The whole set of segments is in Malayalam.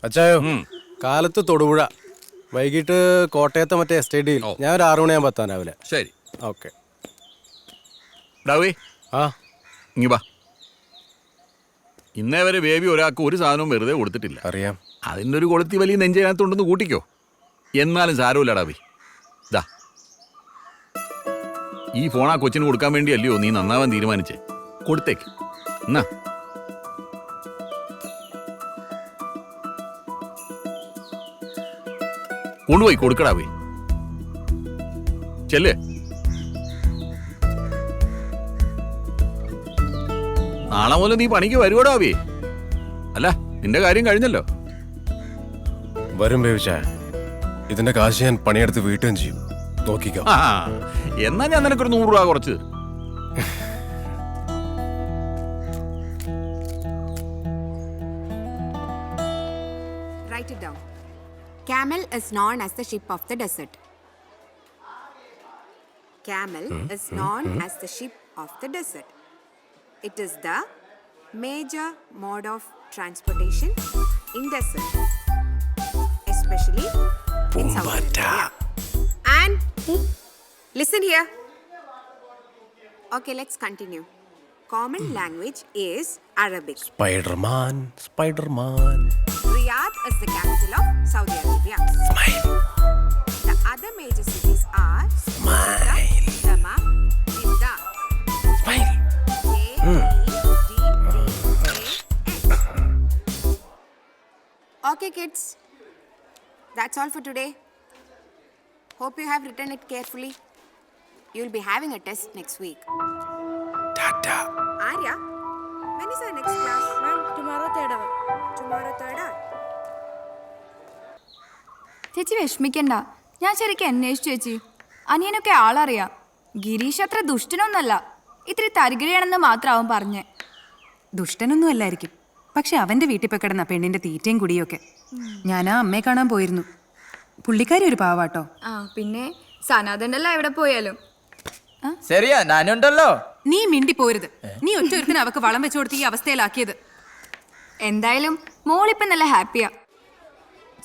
അച്ചായോ കാലത്ത് തൊടുപുഴ, വൈകിട്ട് കോട്ടയത്തെ മറ്റേ എസ്റ്റേഡിയിൽ. ഞാൻ ഒരു 6 മണിയാകുമ്പോൾ എത്താൻ രാവിലെ. ശരി, ഓക്കെ. ഡാവേ ആ ഇങ്ങി വാ. ഇന്നേ വരെ ബേബി ഒരാൾക്ക് ഒരു സാധനവും വെറുതെ കൊടുത്തിട്ടില്ല. അറിയാം. അതിൻ്റെ ഒരു കൊളുത്തി വലിയ നെഞ്ചതിനകത്തുണ്ടെന്ന് കൂട്ടിക്കോ. എന്നാലും സാരമില്ല ഡാവേ. ദാ ഈ ഫോൺ ആ കൊച്ചിന് കൊടുക്കാൻ വേണ്ടിയല്ലയോ നീ നന്നാവാൻ തീരുമാനിച്ചേ? കൊടുത്തേക്ക്. എന്നാ കൊണ്ടുപോയി കൊടുക്കടാവേ. ചെല്ലേ. നാളെ മുതൽ നീ പണിക്ക് വരുവടാവേ. അല്ല, നിന്റെ കാര്യം കഴിഞ്ഞല്ലോ. വരും ബേബിച്ച. ഇതിന്റെ കാശ് ഞാൻ പണിയെടുത്ത് വീട്ടുകയും ചെയ്യും. നോക്കിക്കോ. എന്നാ ഞാൻ നിനക്കൊരു 100 രൂപ കുറച്ച്. Write it down. Camel is known as the ship of the desert. Camel is known as the ship of the desert. It is the major mode of transportation in desert, especially in South India. And listen here. Okay, let's continue. Common language is Arabic. Spider-Man. Riyadh is the capital of Saudi Arabia. Smile. The other major cities are Jeddah, Dammam, Jeddah. Smile. Okay, kids. That's all for today. Hope you have written it carefully. You'll be having a test next week. Tata. Arya, when is our next class? Ma'am, tomorrow 3rd hour. Tomorrow 3rd hour. ചേച്ചി വിഷമിക്കണ്ട, ഞാൻ ശരിക്കും അന്വേഷിച്ചു ചേച്ചി. അനിയനൊക്കെ ആളറിയാം. ഗിരീഷ് അത്ര ദുഷ്ടനൊന്നല്ല, ഇത്തിരി തരികിഴയാണെന്ന് മാത്രം അവൻ പറഞ്ഞേ. ദുഷ്ടനൊന്നും അല്ലായിരിക്കും, പക്ഷെ അവന്റെ വീട്ടിൽ പോയി കിടന്ന പെണ്ണിന്റെ തീറ്റയും കുടിയൊക്കെ. ഞാൻ ആ അമ്മയെ കാണാൻ പോയിരുന്നു. പുള്ളിക്കാരി ഒരു പാവാട്ടോ. ആ പിന്നെ സനാതനല്ല എവിടെ പോയാലും. ശരിയാ, ഞാനുണ്ടല്ലോ. നീ മിണ്ടി പോരുത്. നീ ഒറ്റൊരുത്തിന് അവക്ക് വളം വെച്ചു കൊടുത്ത് ഈ അവസ്ഥയിലാക്കിയത്. എന്തായാലും മോളിപ്പം നല്ല ഹാപ്പിയാ.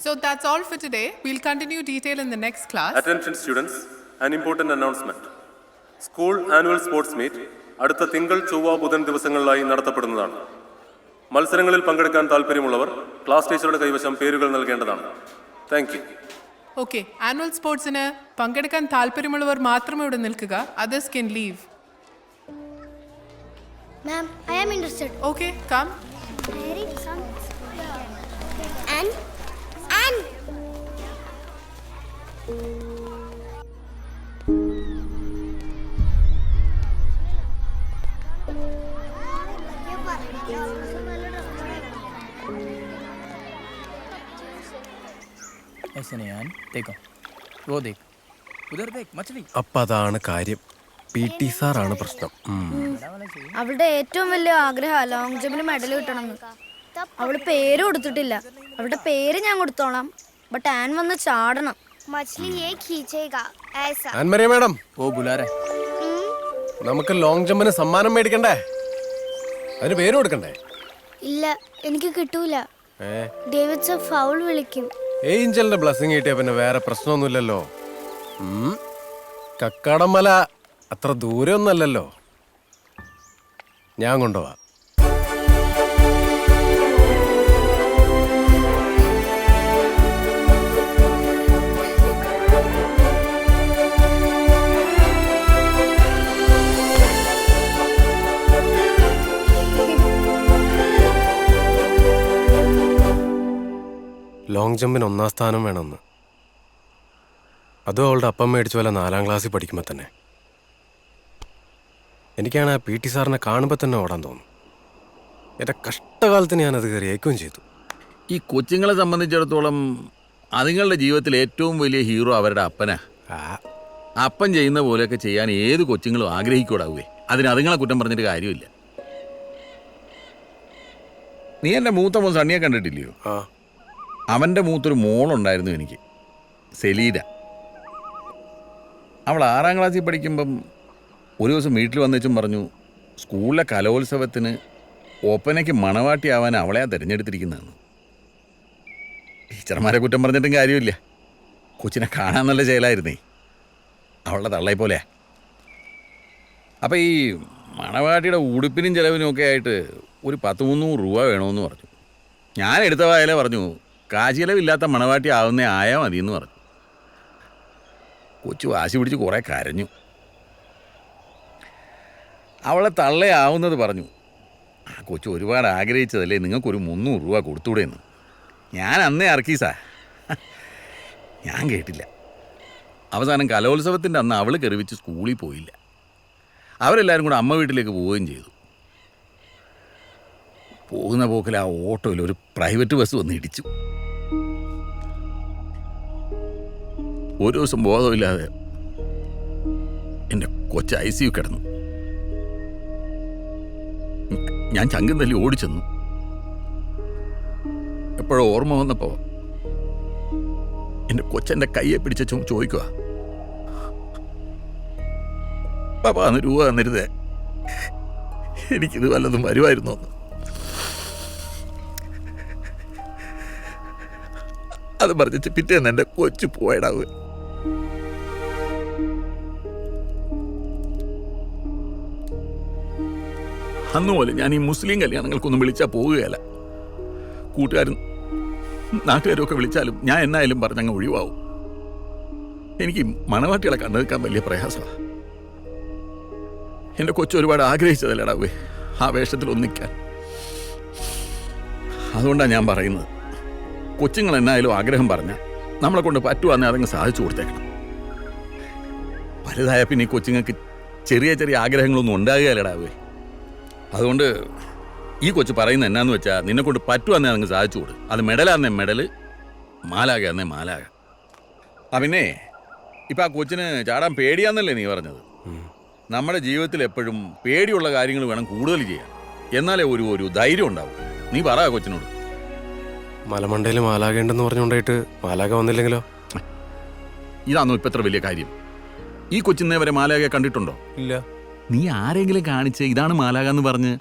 So that's all for today. We'll continue detail in the next class. Attention students, an important announcement. School annual sports meet അടുത്ത തിങ്കൾ, ചൊവ്വ, ബുധൻ ദിവസങ്ങളിലായി നടത്തപ്പെടുന്നതാണ്. മത്സരങ്ങളിൽ പങ്കെടുക്കാൻ താല്പര്യമുള്ളവർ ക്ലാസ് ടീച്ചറുടെ കൈവശം പേരുകൾ നൽകേണ്ടതാണ്. Thank you. Okay, annual sportsന് പങ്കെടുക്കാൻ താല്പര്യമുള്ളവർ മാത്രമേ ഇവിടെ നിൽക്കുക. Others can leave. Ma'am, I am interested. Okay, come. And ऐसे नहीं यार, देखो वो देख, उधर देख मछली. അപ്പൊ അതാണ് കാര്യം. PT സാറാണ് പ്രശ്നം. അവളുടെ ഏറ്റവും വലിയ ആഗ്രഹം ലോങ് ജമ്പിന് മെഡൽ കിട്ടണമെന്ന്. അവള് പേര് കൊടുത്തിട്ടില്ല. അവളുടെ പേര് ഞാൻ കൊടുത്തോളാം, ബട്ട് ആൻ വന്ന് ചാടണം. ആൻമരിയ മാഡം, वो बुला रहा है. നമുക്ക് ലോങ് ജമ്പിന് സമ്മാനം മേടിക്കണ്ടേ? അതിന് പേര് കൊടുക്കണ്ടേ? ഇല്ല, എനിക്ക് കിട്ടൂല. ഡേവിഡ് സർ ഫൗൾ വിളിക്കും. ഏഞ്ചലിന്റെ ബ്ലെസ്സിങ് കിട്ടിയ പിന്നെ വേറെ പ്രശ്നമൊന്നുമില്ലല്ലോ. കക്കാടമല അത്ര ദൂരമൊന്നല്ലല്ലോ. ഞാൻ കൊണ്ടുപോവാ. ലോങ് ജമ്പിന് 1ാം സ്ഥാനം വേണമെന്ന്. അതും അവളുടെ അപ്പം മേടിച്ച പോലെ 4ാം ക്ലാസ്സിൽ പഠിക്കുമ്പോൾ തന്നെ. എനിക്കാണ് ആ PT സാറിനെ കാണുമ്പോൾ തന്നെ ഓടാൻ തോന്നും. എൻ്റെ കഷ്ടകാലത്തിന് ഞാനത് കയറി അയക്കുകയും ചെയ്തു. ഈ കൊച്ചുങ്ങളെ സംബന്ധിച്ചിടത്തോളം അതുങ്ങളുടെ ജീവിതത്തിൽ ഏറ്റവും വലിയ ഹീറോ അവരുടെ അപ്പനാ. അപ്പൻ ചെയ്യുന്ന പോലെയൊക്കെ ചെയ്യാൻ ഏത് കൊച്ചുങ്ങളും ആഗ്രഹിക്കൂടാവേ. അതിന് അതുങ്ങളെ കുറ്റം പറഞ്ഞിട്ട് കാര്യമില്ല. നീ എൻ്റെ മൂത്ത മോൻ സണ്ണിയെ കണ്ടിട്ടില്ലയോ? അവൻ്റെ മൂത്തൊരു മോളുണ്ടായിരുന്നു എനിക്ക്, സെലീന. അവൾ 6ാം ക്ലാസ്സിൽ പഠിക്കുമ്പം ഒരു ദിവസം വീട്ടിൽ വന്നേച്ചും പറഞ്ഞു, സ്കൂളിലെ കലോത്സവത്തിന് ഒപ്പനയ്ക്ക് മണവാട്ടിയാവാൻ അവളെയാ തിരഞ്ഞെടുത്തിരിക്കുന്നതെന്ന്. ടീച്ചർമാരെ കുറ്റം പറഞ്ഞിട്ടും കാര്യമില്ല. കൊച്ചിനെ കാണാൻ നല്ല ചേലായിരുന്നേ. അവളുടെ തള്ളയെ പോലെയാ. അപ്പം ഈ മണവാട്ടിയുടെ ഉടുപ്പിനും ചിലവിനും ഒക്കെ ആയിട്ട് ഒരു 100-300 രൂപ വേണമെന്ന് പറഞ്ഞു. ഞാൻ എടുത്ത വായല പറഞ്ഞു, കാശിലവില്ലാത്ത മണവാട്ടി ആവുന്നേ ആയാൽ മതിയെന്ന് പറഞ്ഞു. കൊച്ചു വാശി പിടിച്ച് കുറേ കരഞ്ഞു. അവളെ തള്ളയാവുന്നത് പറഞ്ഞു. ആ കൊച്ചു ഒരുപാട് ആഗ്രഹിച്ചതല്ലേ, നിങ്ങൾക്കൊരു 300 രൂപ കൊടുത്തൂടെയെന്ന്. ഞാൻ അന്നേ അർക്കീസാ. ഞാൻ കേട്ടില്ല. അവസാനം കലോത്സവത്തിൻ്റെ അന്ന് അവൾ കെറിവിച്ച് സ്കൂളിൽ പോയില്ല. അവരെല്ലാവരും കൂടെ അമ്മ വീട്ടിലേക്ക് പോവുകയും ചെയ്തു. പോകുന്ന പോക്കിൽ ആ ഓട്ടോയിൽ ഒരു പ്രൈവറ്റ് ബസ് വന്ന് ഇടിച്ചു. ഒരു ദിവസം ബോധമില്ലാതെ എൻ്റെ കൊച്ചു ICU കിടന്നു. ഞാൻ ചങ്കം തല്ലി ഓടിച്ചെന്നു. എപ്പോഴോ ഓർമ്മ വന്നപ്പോൾ എൻ്റെ കൊച്ചെൻ്റെ കയ്യെ പിടിച്ച ചോദിക്കുക, പാപ്പാ 1 രൂപ തന്നിരുതേ, എനിക്കിത് വല്ലതും വരുമായിരുന്നു എന്ന്. അത് പറഞ്ഞിട്ട് പിറ്റേന്ന് എൻ്റെ കൊച്ചു പോയടാവുക. അന്നുപോലെ ഞാൻ ഈ മുസ്ലിം കല്യാണങ്ങൾക്കൊന്നും വിളിച്ചാൽ പോവുകയല്ല. കൂട്ടുകാരും നാട്ടുകാരും ഒക്കെ വിളിച്ചാലും ഞാൻ എന്നായാലും പറഞ്ഞങ്ങ് ഒഴിവാവും. എനിക്ക് മണവാട്ടികളെ കണ്ടു നിൽക്കാൻ വലിയ പ്രയാസമാണ്. എൻ്റെ കൊച്ചു ഒരുപാട് ആഗ്രഹിച്ചതല്ലേടാവേ ആ വേഷത്തിൽ ഒന്നിക്കാൻ. അതുകൊണ്ടാണ് ഞാൻ പറയുന്നത്, കൊച്ചുങ്ങൾ എന്നായാലും ആഗ്രഹം പറഞ്ഞാൽ നമ്മളെ കൊണ്ട് പറ്റുവാന്നെ അതങ്ങ് സാധിച്ചു കൊടുത്തേക്കണം. വലുതായ പിന്നെ ഈ കൊച്ചുങ്ങൾക്ക് ചെറിയ ചെറിയ ആഗ്രഹങ്ങളൊന്നും ഉണ്ടാകുകയല്ലേടാവേ. അതുകൊണ്ട് ഈ കൊച്ചു പറയുന്നത് എന്നാന്ന് വെച്ചാൽ, നിന്നെ കൊണ്ട് പറ്റുവാന്നെ അതങ്ങ് സാധിച്ചു കൊടു. അത് മെഡലാന്നേ മെഡല്, മാലാകന്നേ മാലാക. പിന്നെ ഇപ്പം ആ കൊച്ചിന് ചാടാൻ പേടിയാന്നല്ലേ നീ പറഞ്ഞത്? നമ്മുടെ ജീവിതത്തിൽ എപ്പോഴും പേടിയുള്ള കാര്യങ്ങൾ വേണം കൂടുതൽ ചെയ്യാൻ, എന്നാലേ ഒരു ധൈര്യം ഉണ്ടാവും. നീ പറ കൊച്ചിനോട്. മലമണ്ടയിൽ മാലാകേണ്ടെന്ന് പറഞ്ഞുകൊണ്ടായിട്ട് മാലാക വന്നില്ലെങ്കിലോ? ഇതാണോ ഇപ്പം എത്ര വലിയ കാര്യം? ഈ കൊച്ചിനെ വരെ മാലാകയെ കണ്ടിട്ടുണ്ടോ? ഇല്ല. നീ ആരെങ്കിലും കാണിച്ച് ഇതാണ് മാലാക എന്ന് പറഞ്ഞ്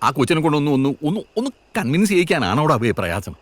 ആ കൊച്ചിനെ കൊണ്ടൊന്ന് കൺവിൻസ് ചെയ്യിക്കാനാണോടാ പ്രയാസം?